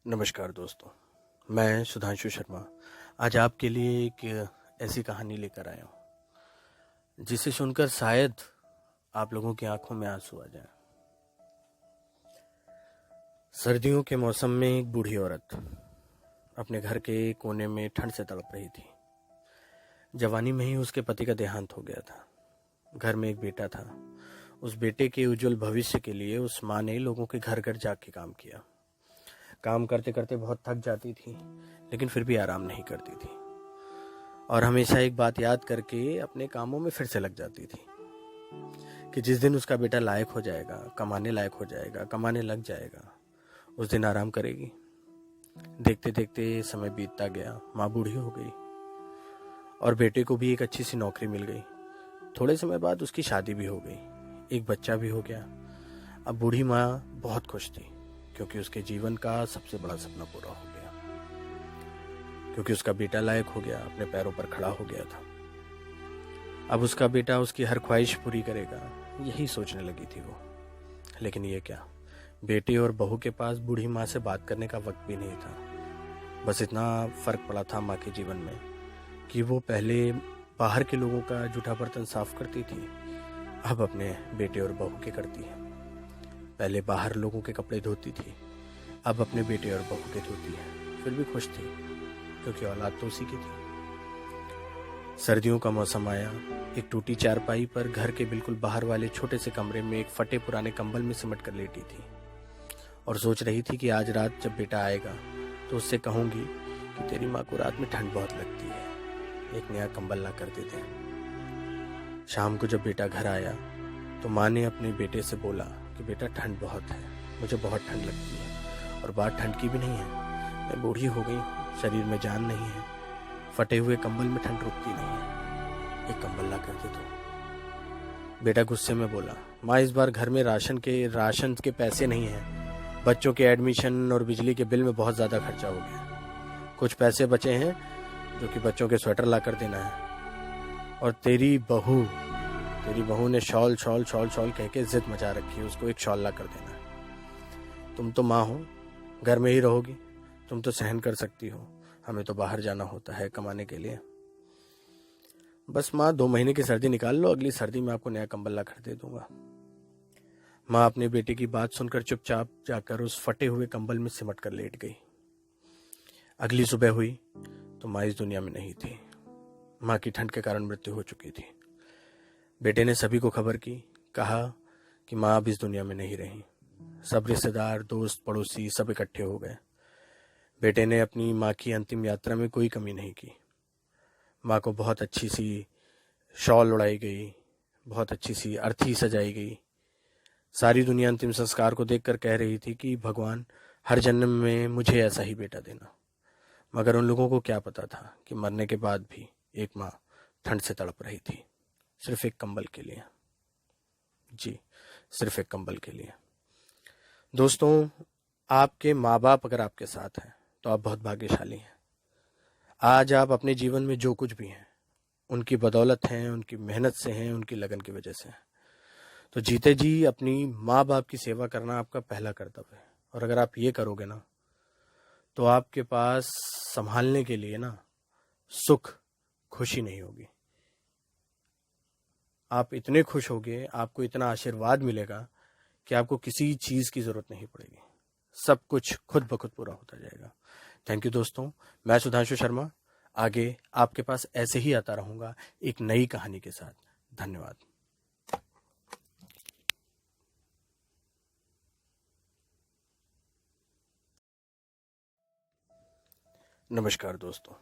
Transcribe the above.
नमस्कार दोस्तों, मैं सुधांशु शर्मा आज आपके लिए एक ऐसी कहानी लेकर आया हूँ जिसे सुनकर शायद आप लोगों की आंखों में आंसू आ जाए। सर्दियों के मौसम में एक बूढ़ी औरत अपने घर के कोने में ठंड से तड़प रही थी। जवानी में ही उसके पति का देहांत हो गया था। घर में एक बेटा था। उस बेटे के उज्जवल भविष्य के लिए उस माँ ने लोगों के घर घर जाके काम किया। काम करते करते बहुत थक जाती थी, लेकिन फिर भी आराम नहीं करती थी और हमेशा एक बात याद करके अपने कामों में फिर से लग जाती थी कि जिस दिन उसका बेटा लायक हो जाएगा, कमाने लायक हो जाएगा, कमाने लग जाएगा, उस दिन आराम करेगी। देखते देखते समय बीतता गया। माँ बूढ़ी हो गई और बेटे को भी एक अच्छी सी नौकरी मिल गई। थोड़े समय बाद उसकी शादी भी हो गई, एक बच्चा भी हो गया। अब बूढ़ी माँ बहुत खुश थी क्योंकि उसके जीवन का सबसे बड़ा सपना पूरा हो गया, क्योंकि उसका बेटा लायक हो गया, अपने पैरों पर खड़ा हो गया था। अब उसका बेटा उसकी हर ख्वाहिश पूरी करेगा, यही सोचने लगी थी वो। लेकिन ये क्या, बेटे और बहू के पास बूढ़ी माँ से बात करने का वक्त भी नहीं था। बस इतना फर्क पड़ा था माँ के जीवन में कि वो पहले बाहर के लोगों का जूठा बर्तन साफ करती थी, अब अपने बेटे और बहू के करती है। पहले बाहर लोगों के कपड़े धोती थी, अब अपने बेटे और बहू के धोती है। फिर भी खुश थी क्योंकि औलाद तो उसी की थी। सर्दियों का मौसम आया। एक टूटी चारपाई पर घर के बिल्कुल बाहर वाले छोटे से कमरे में एक फटे पुराने कंबल में सिमट कर लेटी थी और सोच रही थी कि आज रात जब बेटा आएगा तो उससे कहूंगी कि तेरी माँ को रात में ठंड बहुत लगती है, एक नया कंबल ला कर दे दे। शाम को जब बेटा घर आया तो माँ ने अपने बेटे से बोला कि बेटा ठंड बहुत है, मुझे बहुत ठंड लगती है और बात ठंड की भी नहीं है, मैं बूढ़ी हो गई, शरीर में जान नहीं है, फटे हुए कंबल में ठंड रुकती नहीं है, एक कंबल ला कर दे दो। बेटा गुस्से में बोला, माँ इस बार घर में राशन के पैसे नहीं हैं, बच्चों के एडमिशन और बिजली के बिल में बहुत ज़्यादा खर्चा हो गया, कुछ पैसे बचे हैं जो कि बच्चों के स्वेटर ला कर देना है। और तेरी बहू ने शॉल शॉल शॉल शॉल कह के जिद मचा रखी है, उसको एक शॉल ला कर देना है। तुम तो माँ हो, घर में ही रहोगी, तुम तो सहन कर सकती हो, हमें तो बाहर जाना होता है कमाने के लिए। बस माँ 2 महीने की सर्दी निकाल लो, अगली सर्दी में आपको नया कंबल ला कर दे दूंगा। माँ अपने बेटे की बात सुनकर चुपचाप जाकर उस फटे हुए कंबल में सिमट कर लेट गई। अगली सुबह हुई तो माँ इस दुनिया में नहीं थी। माँ की ठंड के कारण मृत्यु हो चुकी थी। बेटे ने सभी को खबर की, कहा कि माँ अब इस दुनिया में नहीं रही। सब रिश्तेदार, दोस्त, पड़ोसी सब इकट्ठे हो गए। बेटे ने अपनी माँ की अंतिम यात्रा में कोई कमी नहीं की। माँ को बहुत अच्छी सी शॉल उड़ाई गई, बहुत अच्छी सी अर्थी सजाई गई। सारी दुनिया अंतिम संस्कार को देखकर कह रही थी कि भगवान हर जन्म में मुझे ऐसा ही बेटा देना। मगर उन लोगों को क्या पता था कि मरने के बाद भी एक माँ ठंड से तड़प रही थी, सिर्फ एक कंबल के लिए। जी, सिर्फ एक कंबल के लिए। दोस्तों, आपके माँ बाप अगर आपके साथ हैं तो आप बहुत भाग्यशाली हैं। आज आप अपने जीवन में जो कुछ भी हैं उनकी बदौलत हैं, उनकी मेहनत से हैं, उनकी लगन की वजह से हैं। तो जीते जी अपनी माँ बाप की सेवा करना आपका पहला कर्तव्य है। और अगर आप ये करोगे ना तो आपके पास संभालने के लिए ना सुख, खुशी नहीं होगी। आप इतने खुश होगे, आपको इतना आशीर्वाद मिलेगा कि आपको किसी चीज़ की ज़रूरत नहीं पड़ेगी, सब कुछ खुद ब खुद पूरा होता जाएगा। थैंक यू दोस्तों, मैं सुधांशु शर्मा आगे आपके पास ऐसे ही आता रहूँगा एक नई कहानी के साथ। धन्यवाद। नमस्कार दोस्तों,